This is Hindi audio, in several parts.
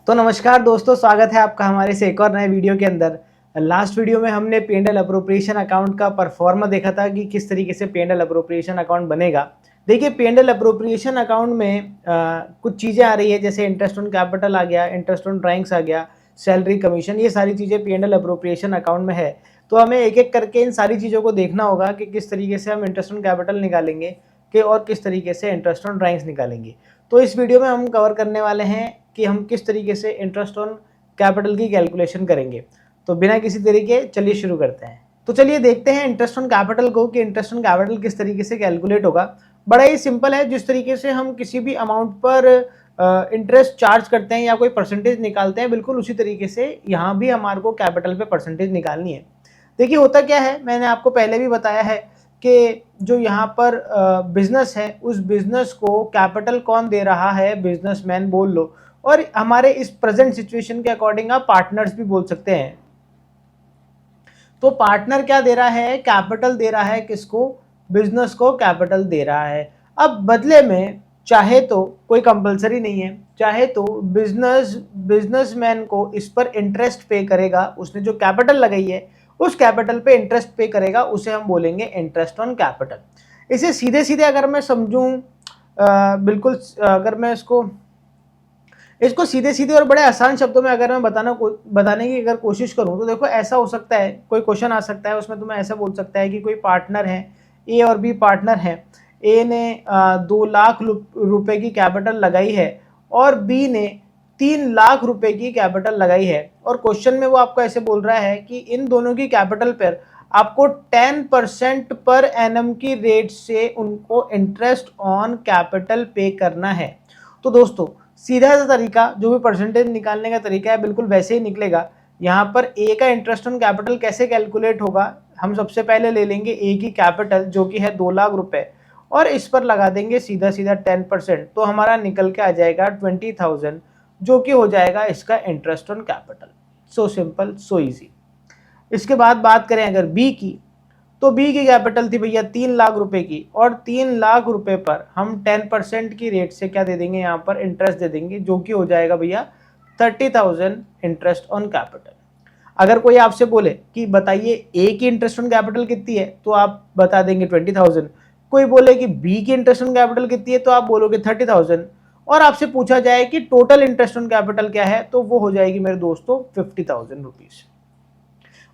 तो नमस्कार दोस्तों, स्वागत है आपका हमारे से एक और नए वीडियो के अंदर। लास्ट वीडियो में हमने P&L अप्रोप्रिएशन अकाउंट का परफॉर्मा देखा था कि किस तरीके से P&L अप्रोप्रिएशन अकाउंट बनेगा। देखिए, P&L अप्रोप्रिएशन अकाउंट में कुछ चीज़ें आ रही है, जैसे इंटरेस्ट ऑन कैपिटल आ गया, इंटरेस्ट ऑन ड्राइंग्स आ गया, सैलरी कमीशन, ये सारी चीज़ें P&L अप्रोप्रिएशन अकाउंट में है। तो हमें एक एक करके इन सारी चीज़ों को देखना होगा कि किस तरीके से हम इंटरेस्ट ऑन कैपिटल निकालेंगे और किस तरीके से इंटरेस्ट ऑन ड्राइंग्स निकालेंगे। तो इस वीडियो में हम कवर करने वाले हैं कि हम किस तरीके से इंटरेस्ट ऑन कैपिटल की कैलकुलेशन करेंगे। तो बिना किसी तरीके चलिए शुरू करते हैं। तो चलिए देखते हैं इंटरेस्ट ऑन कैपिटल को कि इंटरेस्ट ऑन कैपिटल किस तरीके से कैलकुलेट होगा। बड़ा ही सिंपल है, जिस तरीके से हम किसी भी अमाउंट पर इंटरेस्ट चार्ज करते हैं या कोई परसेंटेज निकालते हैं, बिल्कुल उसी तरीके से यहाँ भी हमारे को कैपिटल पे परसेंटेज निकालनी है। देखिए होता क्या है, मैंने आपको पहले भी बताया है कि जो यहाँ पर बिजनेस है, उस बिजनेस को कैपिटल कौन दे रहा है, बिजनेसमैन बोल लो, और हमारे इस प्रेजेंट सिचुएशन के अकॉर्डिंग आप पार्टनर्स भी बोल सकते हैं। तो पार्टनर क्या दे रहा है, कैपिटल दे रहा है, किसको, बिजनेस को कैपिटल दे रहा है। अब बदले में चाहे तो कोई कंपलसरी नहीं है, चाहे तो बिजनेसमैन को इस पर इंटरेस्ट पे करेगा, उसने जो कैपिटल लगाई है उस कैपिटल पे इंटरेस्ट पे करेगा, उसे हम बोलेंगे इंटरेस्ट ऑन कैपिटल। इसे सीधे सीधे अगर मैं समझूं, बिल्कुल अगर मैं इसको सीधे सीधे और बड़े आसान शब्दों में अगर मैं बताने की अगर कोशिश करूं, तो देखो ऐसा हो सकता है, कोई क्वेश्चन आ सकता है उसमें तुम्हें ऐसा बोल सकता है कि कोई पार्टनर है, ए और बी पार्टनर है। ए ने 2 लाख रुपए की कैपिटल लगाई है और बी ने 3 लाख रुपए की कैपिटल लगाई है, और क्वेश्चन में वो आपको ऐसे बोल रहा है कि इन दोनों की कैपिटल पर आपको 10% पर एनम की रेट से उनको इंटरेस्ट ऑन कैपिटल पे करना है। तो दोस्तों सीधा सा तरीका, जो भी परसेंटेज निकालने का तरीका है, बिल्कुल वैसे ही निकलेगा। यहाँ पर ए का इंटरेस्ट ऑन कैपिटल कैसे कैलकुलेट होगा, हम सबसे पहले ले लेंगे ए की कैपिटल जो कि है 2 लाख रुपए, और इस पर लगा देंगे सीधा सीधा 10%, तो हमारा निकल के आ जाएगा 20,000, जो कि हो जाएगा इसका interest on capital. So simple, so easy. इसके बाद बात करें अगर बी की, तो बी की कैपिटल थी भैया 3 लाख रुपए की, और 3 लाख रुपए पर हम 10% की रेट से क्या दे देंगे, यहाँ पर इंटरेस्ट दे देंगे, जो कि हो जाएगा भैया 30,000 इंटरेस्ट ऑन कैपिटल। अगर कोई आपसे बोले कि बताइए ए की इंटरेस्ट ऑन कैपिटल कितनी है, तो आप बता देंगे 20,000। कोई बोले कि बी की इंटरेस्ट ऑन कैपिटल कितनी है, तो आप बोलोगे 30,000। और आपसे पूछा जाए कि टोटल इंटरेस्ट ऑन कैपिटल क्या है, तो वो हो जाएगी मेरे दोस्तों 50,000 रुपीज।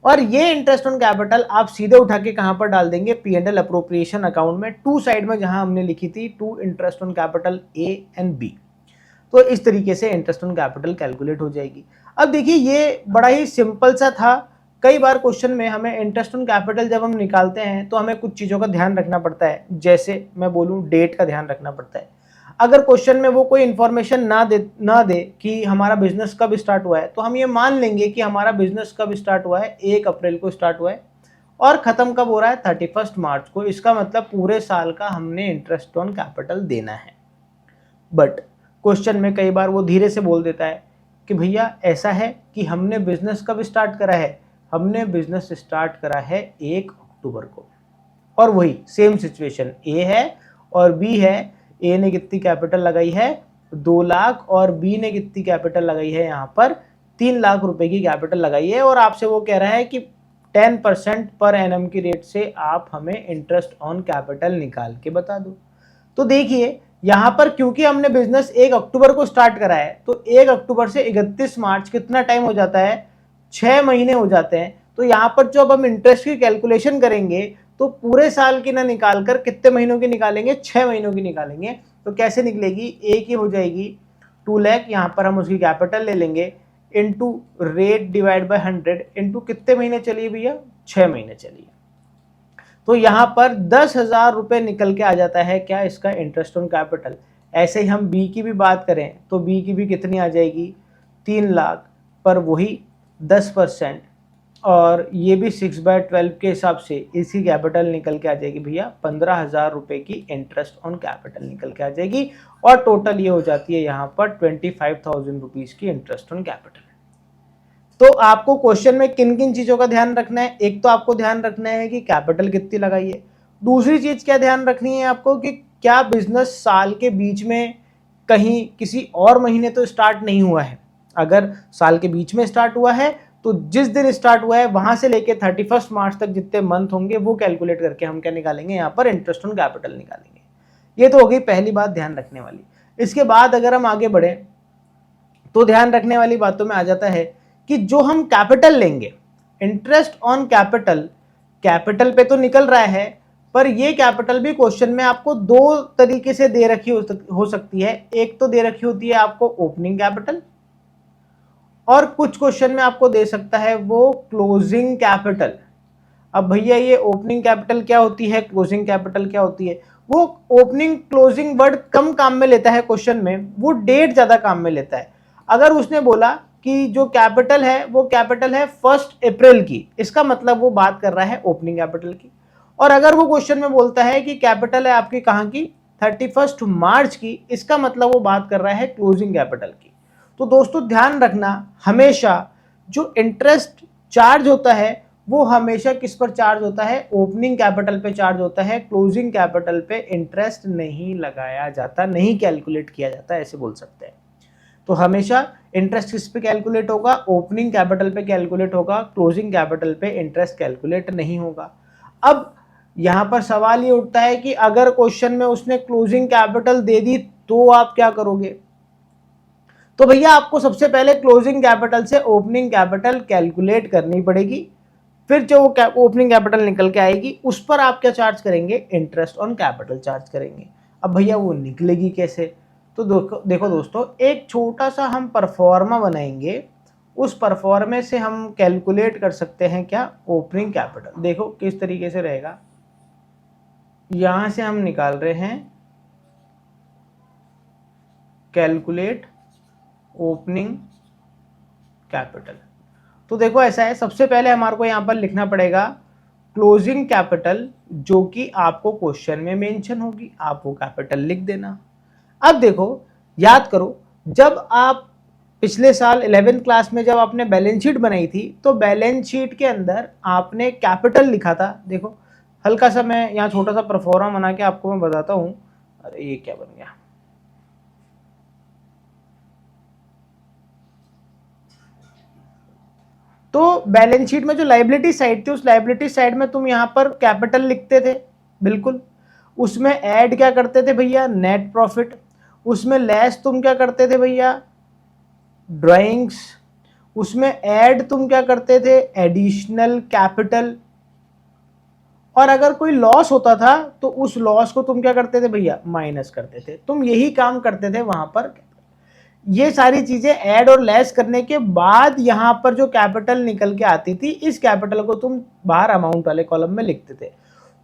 और ये इंटरेस्ट ऑन कैपिटल आप सीधे उठा के कहां पर डाल देंगे, P&L अप्रोप्रिएशन अकाउंट में, टू साइड में जहां हमने लिखी थी to interest on capital A and B. तो इस तरीके से इंटरेस्ट ऑन कैपिटल कैलकुलेट हो जाएगी। अब देखिए ये बड़ा ही सिंपल सा था। कई बार क्वेश्चन में हमें इंटरेस्ट ऑन कैपिटल जब हम निकालते हैं तो हमें कुछ चीज़ों का ध्यान रखना पड़ता है, जैसे मैं बोलूँ डेट का ध्यान रखना पड़ता है। अगर क्वेश्चन में वो कोई इन्फॉर्मेशन ना दे कि हमारा बिजनेस कब स्टार्ट हुआ है, तो हम ये मान लेंगे कि हमारा बिजनेस कब स्टार्ट हुआ है, 1 अप्रैल को स्टार्ट हुआ है और ख़त्म कब हो रहा है, 31 मार्च को। इसका मतलब पूरे साल का हमने इंटरेस्ट ऑन कैपिटल देना है। बट क्वेश्चन में कई बार वो धीरे से बोल देता है कि भैया ऐसा है कि हमने बिजनेस कब स्टार्ट करा है, हमने बिजनेस स्टार्ट करा है 1 अक्टूबर को। और वही सेम सिचुएशन ए है और बी है। ए ने कितनी कैपिटल लगाई है, 2 लाख, और बी ने कितनी कैपिटल लगाई है, यहाँ पर 3 लाख रुपए की कैपिटल लगाई है, और आपसे वो कह रहा है कि 10% पर एनम की रेट से आप हमें इंटरेस्ट ऑन कैपिटल निकाल के बता दो। तो देखिए यहाँ पर क्योंकि हमने बिजनेस 1 अक्टूबर को स्टार्ट करा है, तो 1 अक्टूबर से 31 मार्च कितना टाइम हो जाता है, 6 महीने हो जाते हैं। तो यहाँ पर जो अब हम इंटरेस्ट की कैलकुलेशन करेंगे, तो पूरे साल की ना निकाल कर कितने महीनों की निकालेंगे, 6 महीनों की निकालेंगे। तो कैसे निकलेगी, ए की हो जाएगी 2 लाख, यहाँ पर हम उसकी कैपिटल ले लेंगे, into rate divide by 100, into कितने महीने चलिए भैया, 6 महीने चलिए। तो यहाँ पर 10,000 रुपये निकल के आ जाता है क्या, इसका इंटरेस्ट ऑन कैपिटल। ऐसे ही हम बी की भी बात करें तो बी की भी कितनी आ जाएगी, 3 लाख पर वही 10%, और ये भी 6/12 के हिसाब से इसकी कैपिटल निकल के आ जाएगी भैया 15,000 रुपये की इंटरेस्ट ऑन कैपिटल निकल के आ जाएगी, और टोटल ये हो जाती है यहाँ पर 25,000 रुपीज़ की इंटरेस्ट ऑन कैपिटल। तो आपको क्वेश्चन में किन किन चीज़ों का ध्यान रखना है, एक तो आपको ध्यान रखना है कि कैपिटल कितनी लगाई है, दूसरी चीज़ क्या ध्यान रखनी है आपको कि क्या बिजनेस साल के बीच में कहीं किसी और महीने तो स्टार्ट नहीं हुआ है। अगर साल के बीच में स्टार्ट हुआ है तो जिस दिन स्टार्ट हुआ है वहां से लेके 31 मार्च तक जितने मंथ होंगे वो कैलकुलेट करके हम क्या निकालेंगे, यहाँ पर इंटरेस्ट ऑन कैपिटल निकालेंगे। ये तो हो गई पहली बात ध्यान रखने वाली। इसके बाद अगर हम आगे बढ़े तो ध्यान रखने वाली बातों में आ जाता है कि जो हम कैपिटल लेंगे, इंटरेस्ट ऑन कैपिटल, कैपिटल पे तो निकल रहा है, पर ये कैपिटल भी क्वेश्चन में आपको दो तरीके से दे रखी हो सकती है। एक तो दे रखी होती है आपको ओपनिंग कैपिटल, और कुछ क्वेश्चन में आपको दे सकता है वो क्लोजिंग कैपिटल। अब भैया ये ओपनिंग कैपिटल क्या होती है, क्लोजिंग कैपिटल क्या होती है? वो ओपनिंग क्लोजिंग वर्ड कम काम में लेता है क्वेश्चन में, वो डेट ज्यादा काम में लेता है। अगर उसने बोला कि जो कैपिटल है वो कैपिटल है 1 अप्रैल की, इसका मतलब वो बात कर रहा है ओपनिंग कैपिटल की। और अगर वो क्वेश्चन में बोलता है कि कैपिटल है आपकी कहाँ की, 31 मार्च की, इसका मतलब वो बात कर रहा है क्लोजिंग कैपिटल की। तो दोस्तों ध्यान रखना, हमेशा जो इंटरेस्ट चार्ज होता है वो हमेशा किस पर चार्ज होता है, ओपनिंग कैपिटल पे चार्ज होता है। क्लोजिंग कैपिटल पे इंटरेस्ट नहीं लगाया जाता, नहीं कैलकुलेट किया जाता, ऐसे बोल सकते हैं। तो हमेशा इंटरेस्ट किस पे कैलकुलेट होगा, ओपनिंग कैपिटल पे कैलकुलेट होगा, क्लोजिंग कैपिटल पे इंटरेस्ट कैलकुलेट नहीं होगा। अब यहां पर सवाल ये उठता है कि अगर क्वेश्चन में उसने क्लोजिंग कैपिटल दे दी तो आप क्या करोगे? तो भैया आपको सबसे पहले क्लोजिंग कैपिटल से ओपनिंग कैपिटल कैलकुलेट करनी पड़ेगी, फिर जो ओपनिंग कैपिटल निकल के आएगी उस पर आप क्या चार्ज करेंगे, इंटरेस्ट ऑन कैपिटल चार्ज करेंगे। अब भैया वो निकलेगी कैसे? तो देखो दोस्तों, एक छोटा सा हम परफॉर्मा बनाएंगे, उस परफॉर्मे से हम कैलकुलेट कर सकते हैं क्या, ओपनिंग कैपिटल। देखो किस तरीके से रहेगा, यहां से हम निकाल रहे हैं कैलकुलेट ओपनिंग कैपिटल। तो देखो ऐसा है, सबसे पहले हमारे को यहां पर लिखना पड़ेगा क्लोजिंग कैपिटल, जो कि आपको क्वेश्चन में मेंशन होगी, आप वो कैपिटल लिख देना। अब देखो, याद करो, जब आप पिछले साल 11th क्लास में जब आपने बैलेंस शीट बनाई थी तो बैलेंस शीट के अंदर आपने कैपिटल लिखा था। देखो हल्का सा मैं यहाँ छोटा सा परफॉर्मा बना के आपको मैं बताता हूं। अरे ये क्या बन गया, तो बैलेंस शीट में जो लायबिलिटी साइड थी उस लायबिलिटी साइड में तुम यहां पर कैपिटल लिखते थे, बिल्कुल। उसमें ऐड क्या करते थे भैया, नेट प्रॉफिट। उसमें लेस तुम क्या करते थे भैया, ड्राइंग्स। उसमें ऐड तुम क्या करते थे, एडिशनल कैपिटल। और अगर कोई लॉस होता था तो उस लॉस को तुम क्या करते थे भैया, माइनस करते थे। तुम यही काम करते थे वहां पर। ये सारी चीजें ऐड और लेस करने के बाद यहां पर जो कैपिटल निकल के आती थी, इस कैपिटल को तुम बाहर अमाउंट वाले कॉलम में लिखते थे।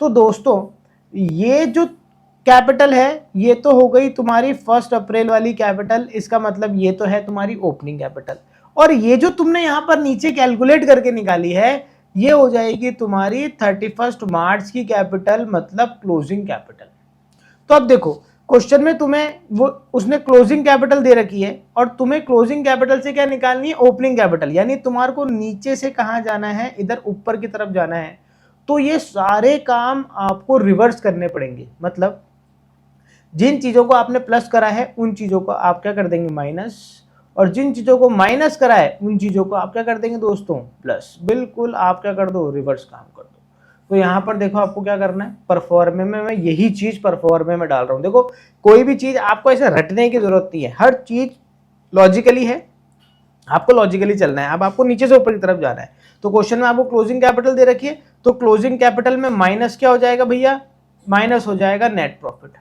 तो दोस्तों ये जो कैपिटल है ये तो हो गई तुम्हारी 1 अप्रैल वाली कैपिटल, इसका मतलब ये तो है तुम्हारी ओपनिंग कैपिटल। और ये जो तुमने यहां पर नीचे कैलकुलेट करके निकाली है ये हो जाएगी तुम्हारी 31 मार्च की कैपिटल, मतलब क्लोजिंग कैपिटल। तो अब देखो क्वेश्चन में तुम्हें वो उसने क्लोजिंग कैपिटल दे रखी है और तुम्हें क्लोजिंग कैपिटल से क्या निकालनी है, ओपनिंग कैपिटल। यानी तुम्हारे को नीचे से कहां जाना है, इधर ऊपर की तरफ जाना है। तो ये सारे काम आपको रिवर्स करने पड़ेंगे, मतलब जिन चीजों को आपने प्लस करा है उन चीजों को आप क्या कर देंगे, माइनस, और जिन चीजों को माइनस करा है उन चीजों को आप क्या कर देंगे दोस्तों, प्लस। बिल्कुल आप क्या कर दो, रिवर्स काम कर दो। तो यहां पर देखो आपको क्या करना है, परफॉर्मे में मैं यही चीज परफॉर्मे में डाल रहा हूं। देखो कोई भी चीज आपको ऐसे रटने की जरूरत नहीं है, हर चीज लॉजिकली है, आपको लॉजिकली चलना है। अब आपको नीचे से ऊपर की तरफ जाना है। तो क्वेश्चन में आपको क्लोजिंग कैपिटल दे रखी है, तो क्लोजिंग कैपिटल में माइनस क्या हो जाएगा भैया, माइनस हो जाएगा नेट प्रॉफिट।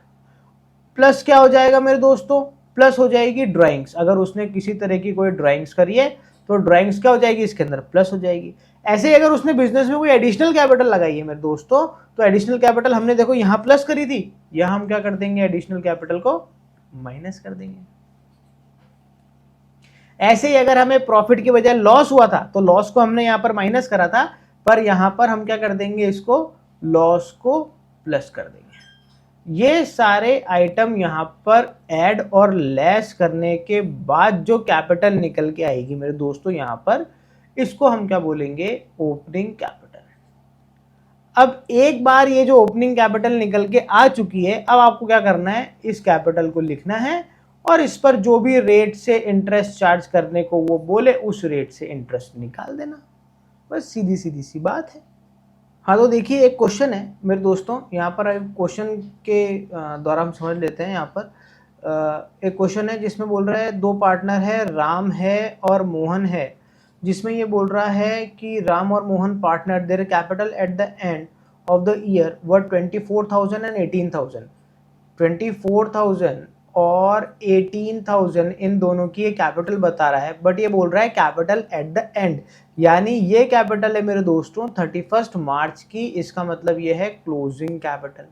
प्लस क्या हो जाएगा मेरे दोस्तों, प्लस हो जाएगी ड्राइंग्स। अगर उसने किसी तरह की कोई ड्राइंग्स करी है तो ड्राइंग्स क्या हो जाएगी, इसके अंदर प्लस हो जाएगी। ऐसे ही अगर उसने बिजनेस में कोई एडिशनल कैपिटल लगाई है मेरे दोस्तों, तो एडिशनल कैपिटल हमने देखो यहां प्लस करी थी, यहां हम क्या कर देंगे, एडिशनल कैपिटल को माइनस कर देंगे। ऐसे ही अगर हमें प्रॉफिट की बजाय लॉस हुआ था तो लॉस को हमने यहां पर माइनस करा था, पर यहां पर हम क्या कर देंगे, इसको लॉस को प्लस कर देंगे। ये सारे आइटम यहां पर ऐड और लेस करने के बाद जो कैपिटल निकल के आएगी मेरे दोस्तों यहां पर, इसको हम क्या बोलेंगे, ओपनिंग कैपिटल। अब एक बार ये जो ओपनिंग कैपिटल निकल के आ चुकी है, अब आपको क्या करना है, इस कैपिटल को लिखना है और इस पर जो भी रेट से इंटरेस्ट चार्ज करने को वो बोले उस रेट से इंटरेस्ट निकाल देना, बस सीधी सीधी सी बात है। हाँ तो देखिए एक क्वेश्चन है मेरे दोस्तों, यहाँ पर क्वेश्चन के द्वारा हम समझ लेते हैं। यहाँ पर एक क्वेश्चन है जिसमें बोल रहा है दो पार्टनर है, राम है और मोहन है, जिसमें ये बोल रहा है कि राम और Mohan partner, their capital at the end of the year were 24,000 and 18,000। 24,000 और 18,000 इन दोनों की ये कैपिटल बता रहा है, बट ये बोल रहा है कैपिटल एट द एंड, यानी ये कैपिटल है मेरे दोस्तों 31 मार्च की, इसका मतलब ये है क्लोजिंग कैपिटल।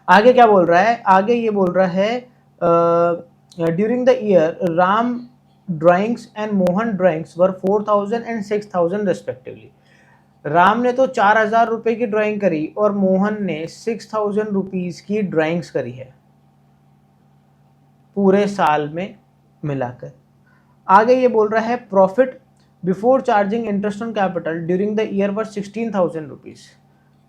आगे क्या बोल रहा है, आगे ये बोल रहा है during the year Ram drawings and Mohan drawings were 4,000 and 6,000 respectively. Ram ने तो 4,000 रुपए की ड्राइंग करी और मोहन ने 6,000 रुपीज की ड्राइंग्स करी है पूरे साल में मिलाकर। आगे ये बोल रहा है profit before charging interest on capital during the year were 16,000 rupees.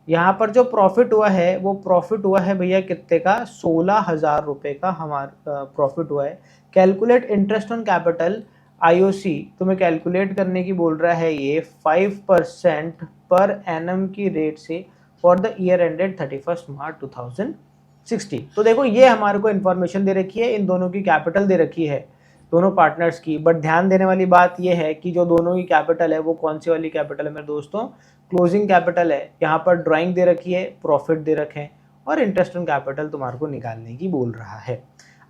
यहाँ पर जो प्रॉफिट हुआ है वो प्रॉफिट हुआ है भैया कितने का, 16,000 रुपए का हमारा प्रॉफिट हुआ है। Calculate interest on capital IOC तुम्हें कैलकुलेट करने की बोल रहा है ये 5% पर एनम की रेट से फॉर द ईयर एंडेड 31 मार्च 2060। तो देखो ये हमारे को इन्फॉर्मेशन दे रखी है, इन दोनों की कैपिटल दे रखी है दोनों पार्टनर्स की, बट ध्यान देने वाली बात ये है कि जो दोनों की कैपिटल है वो कौन सी वाली कैपिटल है मेरे दोस्तों, क्लोजिंग कैपिटल है। यहाँ पर ड्राइंग दे रखी है, प्रॉफिट दे रखे हैं और इंटरेस्ट ऑन कैपिटल तुम्हारे को निकालने की बोल रहा है।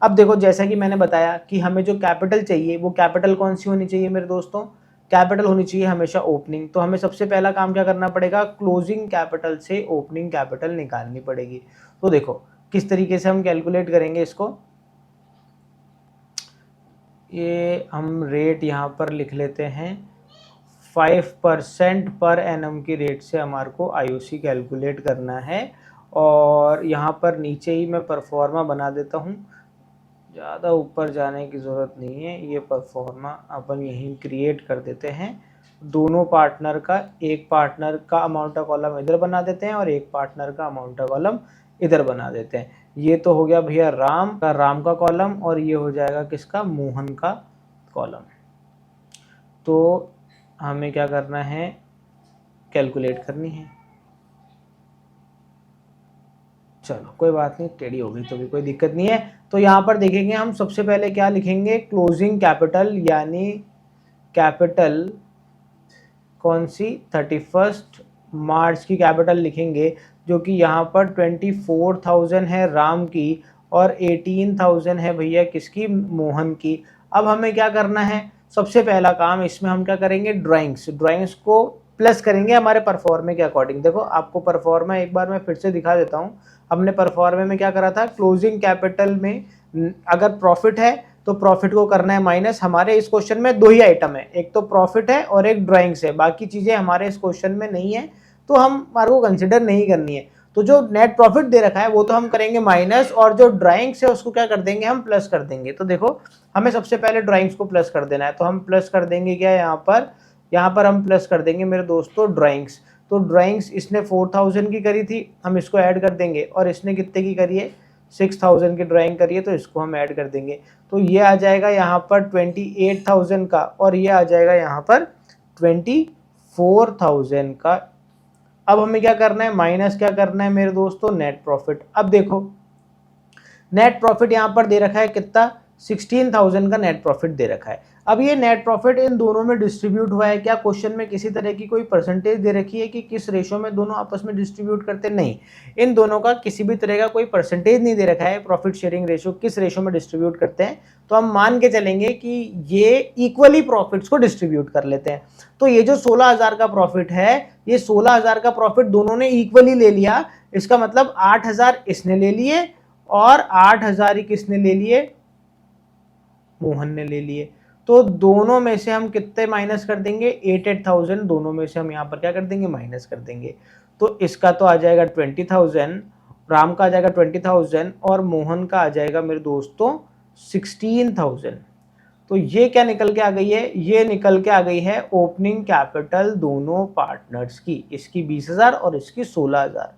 अब देखो जैसा कि मैंने बताया कि हमें जो कैपिटल चाहिए वो कैपिटल कौन सी होनी चाहिए मेरे दोस्तों, कैपिटल होनी चाहिए हमेशा ओपनिंग। तो हमें सबसे पहला काम क्या करना पड़ेगा, क्लोजिंग कैपिटल से ओपनिंग कैपिटल निकालनी पड़ेगी। तो देखो किस तरीके से हम कैलकुलेट करेंगे इसको, ये हम रेट यहाँ पर लिख लेते हैं 5% पर एनम की रेट से हमारे को आईओसी कैलकुलेट करना है। और यहाँ पर नीचे ही मैं परफॉर्मा बना देता हूँ, ज़्यादा ऊपर जाने की ज़रूरत नहीं है, ये परफॉर्मा अपन यहीं क्रिएट कर देते हैं। दोनों पार्टनर का, एक पार्टनर का अमाउंट का कॉलम इधर बना देते हैं और एक पार्टनर का अमाउंट का कॉलम इधर बना देते हैं। ये तो हो गया भैया राम का कॉलम और ये हो जाएगा किसका, मोहन का कॉलम। तो हमें क्या करना है, कैलकुलेट करनी है। चलो कोई बात नहीं, टेढ़ी हो गई तो भी कोई दिक्कत नहीं है। तो यहाँ पर देखेंगे हम सबसे पहले क्या लिखेंगे, क्लोजिंग कैपिटल, यानी कैपिटल कौन सी, 31 मार्च की कैपिटल लिखेंगे, जो कि यहाँ पर 24,000 है राम की और 18,000 है भैया किसकी, मोहन की। अब हमें क्या करना है, सबसे पहला काम इसमें हम क्या करेंगे, ड्राइंग्स को प्लस करेंगे हमारे परफॉर्मे के अकॉर्डिंग। देखो आपको परफॉर्मा एक बार मैं फिर से दिखा देता हूँ। हमने परफॉर्मे में क्या करा था, क्लोजिंग कैपिटल में अगर प्रॉफिट है तो प्रॉफिट को करना है माइनस। हमारे इस क्वेश्चन में दो ही आइटम है, एक तो प्रॉफिट है और एक ड्राइंग्स है, बाकी चीजें हमारे इस क्वेश्चन में नहीं है तो हमारे को कंसिडर नहीं करनी है। तो जो नेट प्रॉफिट दे रखा है वो तो हम करेंगे माइनस, और जो ड्राइंग्स है उसको क्या कर देंगे, हम प्लस कर देंगे। तो देखो हमें सबसे पहले ड्राइंग्स को प्लस कर देना है, तो हम प्लस कर देंगे क्या, यहाँ पर हम प्लस कर देंगे मेरे दोस्तों ड्राइंग्स। तो ड्राइंग्स इसने 4,000 की करी थी, हम इसको ऐड कर देंगे, और इसने कितने की करी है, 6,000 की ड्राइंग करी है, तो इसको हम ऐड कर देंगे। तो ये आ जाएगा यहाँ पर 28,000 का और ये आ जाएगा यहाँ पर 24,000 का। अब हमें क्या करना है, माइनस क्या करना है मेरे दोस्तों, नेट प्रॉफिट। अब देखो नेट प्रॉफिट यहाँ पर दे रखा है कितना, 16,000 का नेट प्रॉफिट दे रखा है। अब ये नेट प्रॉफिट इन दोनों में डिस्ट्रीब्यूट हुआ है क्या, क्वेश्चन में किसी तरह की कोई परसेंटेज दे रखी है कि किस रेशो में दोनों आपस में डिस्ट्रीब्यूट करते, नहीं, इन दोनों का किसी भी तरह का कोई परसेंटेज नहीं दे रखा है, प्रॉफिट शेयरिंग रेशो किस रेशो में डिस्ट्रीब्यूट करते हैं। तो हम मान के चलेंगे कि ये इक्वली प्रॉफिट्स को डिस्ट्रीब्यूट कर लेते हैं। तो ये जो 16,000 का प्रॉफिट है, ये 16,000 का प्रॉफिट दोनों ने इक्वली ले लिया, इसका मतलब 8,000 इसने ले लिए और 8,000 ही किसने ले लिए, मोहन ने ले लिए। तो दोनों में से हम कितने माइनस कर देंगे, 8,000 दोनों में से हम यहाँ पर क्या कर देंगे, माइनस कर देंगे। तो इसका तो आ जाएगा 20,000, राम का आ जाएगा 20,000 और मोहन का आ जाएगा मेरे दोस्तों 16,000। तो ये क्या निकल के आ गई है, ये निकल के आ गई है ओपनिंग कैपिटल दोनों पार्टनर्स की, इसकी 20,000 और इसकी 16,000।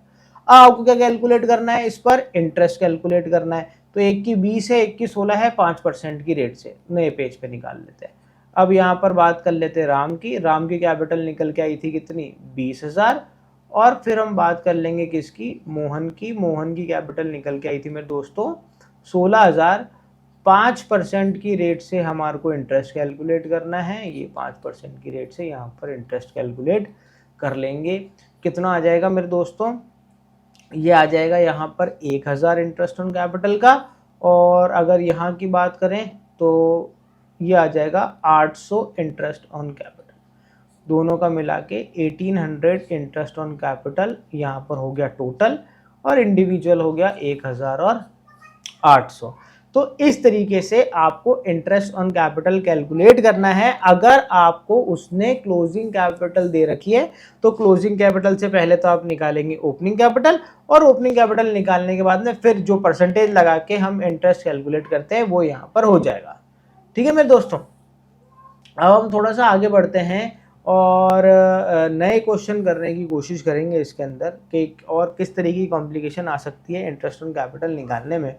आपको क्या कैलकुलेट करना है, इस पर इंटरेस्ट कैलकुलेट करना है। तो एक की 20 है, एक की 16 है, 5% की रेट से नए पेज पे निकाल लेते हैं। अब यहाँ पर बात कर लेते हैं राम की कैपिटल निकल के आई थी कितनी, 20,000। और फिर हम बात कर लेंगे किसकी, मोहन की कैपिटल निकल के आई थी मेरे दोस्तों 16,000। 5% की रेट से हमारे को इंटरेस्ट कैलकुलेट करना है, ये 5% की रेट से यहाँ पर इंटरेस्ट कैलकुलेट कर लेंगे। कितना आ जाएगा मेरे दोस्तों, ये आ जाएगा यहाँ पर 1,000 इंटरेस्ट ऑन कैपिटल का। और अगर यहाँ की बात करें तो ये आ जाएगा 800 इंटरेस्ट ऑन कैपिटल, दोनों का मिला के 1800 इंटरेस्ट ऑन कैपिटल यहाँ पर हो गया टोटल, और इंडिविजुअल हो गया 1,000 और 800। तो इस तरीके से आपको इंटरेस्ट ऑन कैपिटल कैलकुलेट करना है। अगर आपको उसने क्लोजिंग कैपिटल दे रखी है तो क्लोजिंग कैपिटल से पहले तो आप निकालेंगे ओपनिंग कैपिटल, और ओपनिंग कैपिटल निकालने के बाद में फिर जो परसेंटेज लगा के हम इंटरेस्ट कैलकुलेट करते हैं वो यहाँ पर हो जाएगा। ठीक है मेरे दोस्तों, अब हम थोड़ा सा आगे बढ़ते हैं और नए क्वेश्चन करने की कोशिश करेंगे इसके अंदर कि और किस तरीके की कॉम्प्लिकेशन आ सकती है इंटरेस्ट ऑन कैपिटल निकालने में।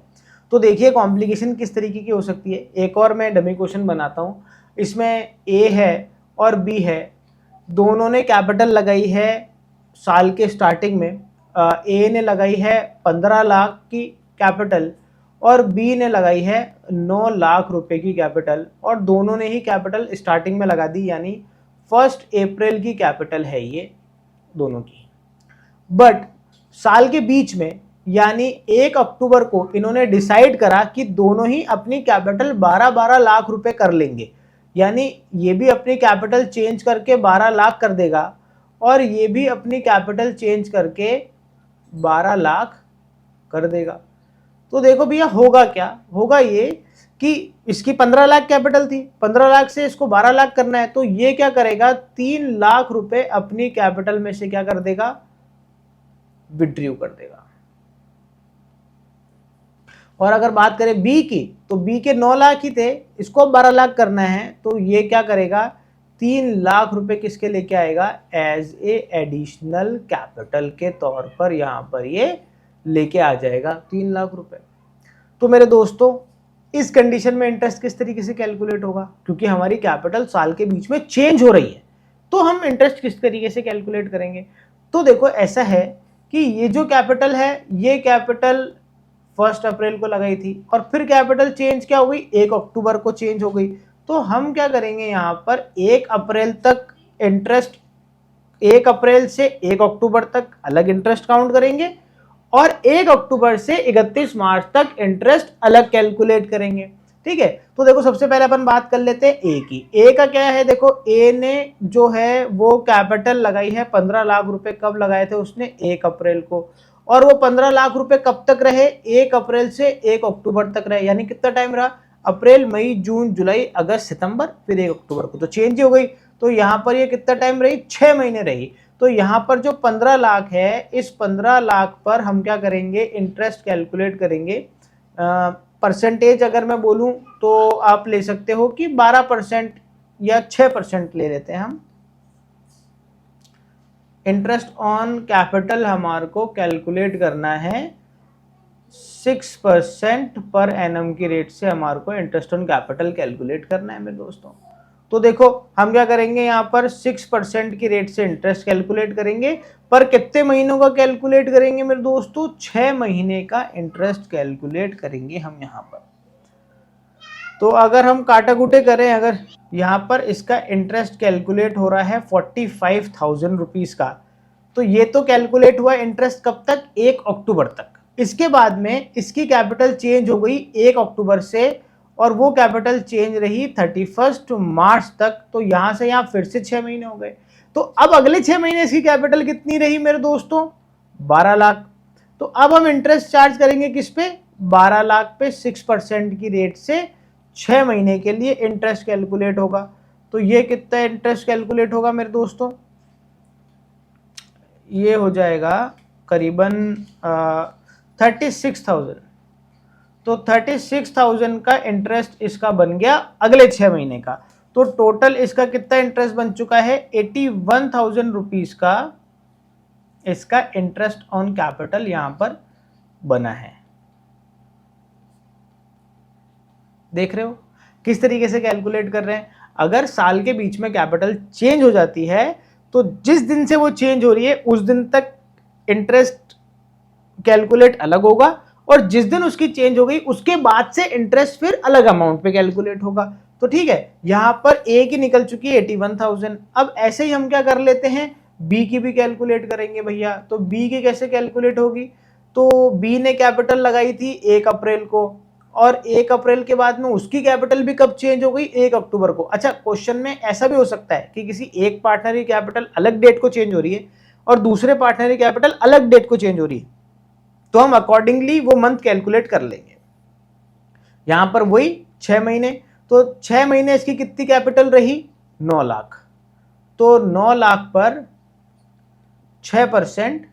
तो देखिए कॉम्प्लिकेशन किस तरीके की हो सकती है। एक और मैं डमी क्वेश्चन बनाता हूँ, इसमें ए है और बी है, दोनों ने कैपिटल लगाई है साल के स्टार्टिंग में। ए ने लगाई है 15 लाख की कैपिटल और बी ने लगाई है 9 लाख रुपए की कैपिटल, और दोनों ने ही कैपिटल स्टार्टिंग में लगा दी, यानी 1 अप्रैल की कैपिटल है ये दोनों की। बट साल के बीच में यानी 1 अक्टूबर को इन्होंने डिसाइड करा कि दोनों ही अपनी कैपिटल 12-12 लाख रुपए कर लेंगे, यानी ये भी अपनी कैपिटल चेंज करके 12 लाख कर देगा और ये भी अपनी कैपिटल चेंज करके 12 लाख कर देगा। तो देखो भैया होगा क्या, होगा ये कि इसकी 15 लाख कैपिटल थी, 15 लाख से इसको 12 लाख करना है, तो ये क्या करेगा 3 लाख रुपए अपनी कैपिटल में से क्या कर देगा, विड्रॉ कर देगा। और अगर बात करें बी की, तो बी के 9 लाख ही थे, इसको 12 लाख करना है, तो ये क्या करेगा 3 लाख रुपए किसके लेके आएगा, एज ए एडिशनल कैपिटल के तौर पर यहां पर ये लेके आ जाएगा 3 लाख रुपए। तो मेरे दोस्तों इस कंडीशन में इंटरेस्ट किस तरीके से कैलकुलेट होगा, क्योंकि हमारी कैपिटल साल के बीच में चेंज हो रही है, तो हम इंटरेस्ट किस तरीके से कैलकुलेट करेंगे। तो देखो ऐसा है कि ये जो कैपिटल है, ये कैपिटल 1 अप्रैल को लगाई थी और फिर कैपिटल चेंज क्या हो गई, 1 अक्टूबर को चेंज हो गई। तो हम क्या करेंगे यहाँ पर 1 अप्रैल तक इंटरेस्ट, 1 अप्रैल से 1 अक्टूबर तक अलग इंटरेस्ट काउंट करेंगे और 1 अक्टूबर से 31 मार्च तक इंटरेस्ट अलग कैलकुलेट करेंगे। ठीक है, तो देखो सबसे पहले अपन बात कर लेते हैं ए की। ए का क्या है, देखो ए ने जो है वो कैपिटल लगाई है 15 लाख रुपए, कब लगाए थे उसने, 1 अप्रैल को, और वो 15 लाख रुपए कब तक रहे, 1 अप्रैल से 1 अक्टूबर तक रहे, यानी कितना टाइम रहा, अप्रैल मई जून जुलाई अगस्त सितंबर, फिर 1 अक्टूबर को तो चेंज हो गई। तो यहाँ पर ये कितना टाइम रही, 6 महीने रही। तो यहाँ पर जो 15 लाख है, इस 15 लाख पर हम क्या करेंगे, इंटरेस्ट कैलकुलेट करेंगे। परसेंटेज अगर मैं बोलूँ तो आप ले सकते हो कि 12% या 6% ले लेते हैं हम। इंटरेस्ट ऑन कैपिटल हमारे को कैलकुलेट करना है 6% पर एनम की रेट से, हमारे को इंटरेस्ट ऑन कैपिटल कैलकुलेट करना है मेरे दोस्तों। तो देखो हम क्या करेंगे, यहाँ पर 6% की रेट से इंटरेस्ट कैलकुलेट करेंगे, पर कितने महीनों का कैलकुलेट करेंगे मेरे दोस्तों, 6 महीने का इंटरेस्ट कैलकुलेट करेंगे हम यहाँ पर। तो अगर हम काटा कुटे करें, अगर यहाँ पर इसका इंटरेस्ट कैलकुलेट हो रहा है 45,000 रुपीज़ का, तो ये तो कैलकुलेट हुआ इंटरेस्ट कब तक, 1 अक्टूबर तक। इसके बाद में इसकी कैपिटल चेंज हो गई 1 अक्टूबर से, और वो कैपिटल चेंज रही 31 मार्च तक। तो यहाँ से यहाँ फिर से 6 महीने हो गए। तो अब अगले 6 महीने इसकी कैपिटल कितनी रही मेरे दोस्तों, 12 लाख। तो अब हम इंटरेस्ट चार्ज करेंगे किस पे, 12 लाख पे 6% की रेट से 6 महीने के लिए इंटरेस्ट कैलकुलेट होगा। तो ये कितना इंटरेस्ट कैलकुलेट होगा मेरे दोस्तों, ये हो जाएगा करीबन 36,000। तो 36,000 का इंटरेस्ट इसका बन गया अगले 6 महीने का। तो टोटल इसका कितना इंटरेस्ट बन चुका है, 81,000 रुपीज का इसका इंटरेस्ट ऑन कैपिटल यहां पर बना है। देख रहे हो किस तरीके से कैलकुलेट कर रहे हैं। अगर साल के बीच में कैपिटल चेंज हो जाती है तो जिस दिन से वो चेंज हो रही है उस दिन तक इंटरेस्ट कैलकुलेट अलग होगा, और जिस दिन उसकी चेंज हो गई उसके बाद से इंटरेस्ट फिर अलग अमाउंट पे कैलकुलेट होगा। तो ठीक है, यहां पर ए की निकल चुकी है 81,000। अब ऐसे ही हम क्या कर लेते हैं, बी की भी कैलकुलेट करेंगे भैया। तो बी की कैसे कैलकुलेट होगी, तो बी ने कैपिटल लगाई थी 1 अप्रैल को, और 1 अप्रैल के बाद में उसकी कैपिटल भी कब चेंज हो गई, 1 अक्टूबर को। अच्छा, क्वेश्चन में ऐसा भी हो सकता है कि किसी एक पार्टनर की कैपिटल अलग डेट को चेंज हो रही है और दूसरे पार्टनर की कैपिटल अलग डेट को चेंज हो रही है, तो हम अकॉर्डिंगली वो मंथ कैलकुलेट कर लेंगे। यहां पर वही 6 महीने, तो 6 महीने इसकी कितनी कैपिटल रही, 9 लाख। तो 9 लाख पर 6%,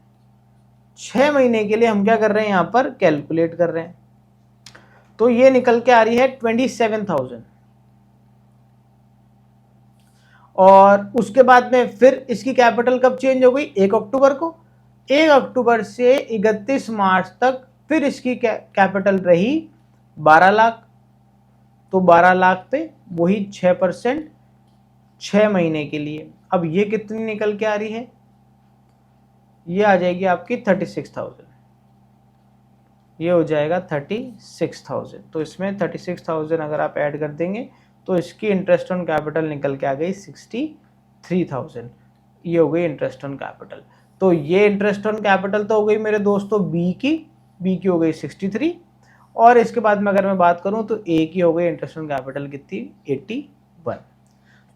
6 महीने के लिए हम क्या कर रहे हैं, यहां पर कैलकुलेट कर रहे हैं। तो ये निकल के आ रही है 27,000। और उसके बाद में फिर इसकी कैपिटल कब चेंज हो गई, 1 अक्टूबर को। 1 अक्टूबर से 31 मार्च तक फिर इसकी कैपिटल रही 12 लाख। तो 12 लाख पे वही 6%, 6 महीने के लिए। अब ये कितनी निकल के आ रही है, ये आ जाएगी आपकी 36,000। ये हो जाएगा 36,000। तो इसमें 36,000 अगर आप ऐड कर देंगे तो इसकी इंटरेस्ट ऑन कैपिटल निकल के आ गई 63,000। ये हो गई इंटरेस्ट ऑन कैपिटल। तो ये इंटरेस्ट ऑन कैपिटल तो हो गई मेरे दोस्तों बी की हो गई 63। और इसके बाद में अगर मैं बात करूं तो ए की हो गई इंटरेस्ट ऑन कैपिटल कितनी, 81।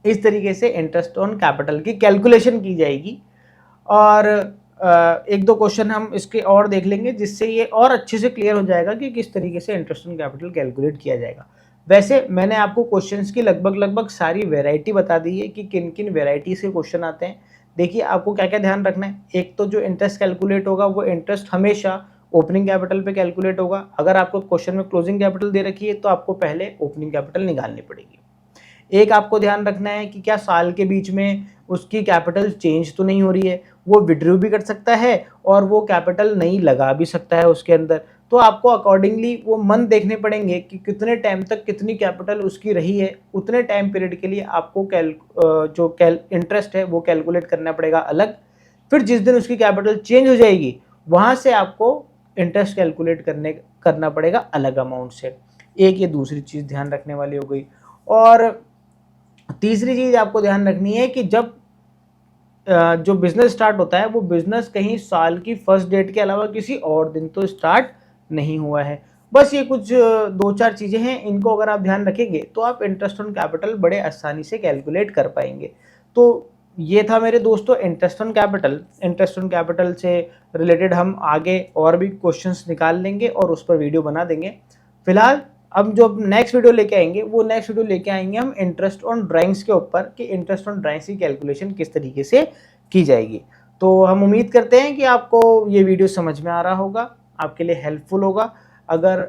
इस तरीके से इंटरेस्ट ऑन कैपिटल की कैलकुलेशन की जाएगी। और एक दो क्वेश्चन हम इसके और देख लेंगे जिससे ये और अच्छे से क्लियर हो जाएगा कि किस तरीके से इंटरेस्ट ऑन कैपिटल कैलकुलेट किया जाएगा। वैसे मैंने आपको क्वेश्चंस की लगभग सारी वैरायटी बता दी है कि किन किन वैरायटीज के क्वेश्चन आते हैं। देखिए आपको क्या क्या ध्यान रखना है। एक तो जो इंटरेस्ट कैलकुलेट होगा वो इंटरेस्ट हमेशा ओपनिंग कैपिटल पे कैलकुलेट होगा। अगर आपको क्वेश्चन में क्लोजिंग कैपिटल दे रखी है तो आपको पहले ओपनिंग कैपिटल निकालनी पड़ेगी। एक आपको ध्यान रखना है कि क्या साल के बीच में उसकी कैपिटल चेंज तो नहीं हो रही है, वो विड्रॉ भी कर सकता है और वो कैपिटल नहीं लगा भी सकता है उसके अंदर। तो आपको अकॉर्डिंगली वो मंथ देखने पड़ेंगे कि कितने टाइम तक कितनी कैपिटल उसकी रही है, उतने टाइम पीरियड के लिए आपको जो इंटरेस्ट है वो कैलकुलेट करना पड़ेगा अलग। फिर जिस दिन उसकी कैपिटल चेंज हो जाएगी वहाँ से आपको इंटरेस्ट कैलकुलेट करना पड़ेगा अलग अमाउंट से। एक ये दूसरी चीज़ ध्यान रखने वाली हो गई। और तीसरी चीज़ आपको ध्यान रखनी है कि जब जो बिजनेस स्टार्ट होता है वो बिजनेस कहीं साल की फर्स्ट डेट के अलावा किसी और दिन तो स्टार्ट नहीं हुआ है। बस ये कुछ 2-4 चीज़ें हैं, इनको अगर आप ध्यान रखेंगे तो आप इंटरेस्ट ऑन कैपिटल बड़े आसानी से कैलकुलेट कर पाएंगे। तो ये था मेरे दोस्तों interest on capital. Interest on capital से रिलेटेड हम आगे और भी क्वेश्चंस निकाल लेंगे और उस पर वीडियो बना देंगे। फिलहाल अब जो नेक्स्ट वीडियो लेके आएंगे वो नेक्स्ट वीडियो लेके आएंगे हम इंटरेस्ट ऑन ड्राइंग्स के ऊपर कि इंटरेस्ट ऑन ड्राइंग्स की कैलकुलेशन किस तरीके से की जाएगी। तो हम उम्मीद करते हैं कि आपको ये वीडियो समझ में आ रहा होगा, आपके लिए हेल्पफुल होगा। अगर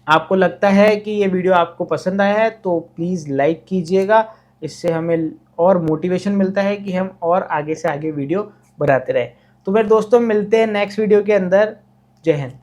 आपको लगता है कि ये वीडियो आपको पसंद आया है तो प्लीज़ लाइक कीजिएगा, इससे हमें और मोटिवेशन मिलता है कि हम और आगे से आगे वीडियो बनाते रहें। तो मेरे दोस्तों मिलते हैं नेक्स्ट वीडियो के अंदर। जय हिंद।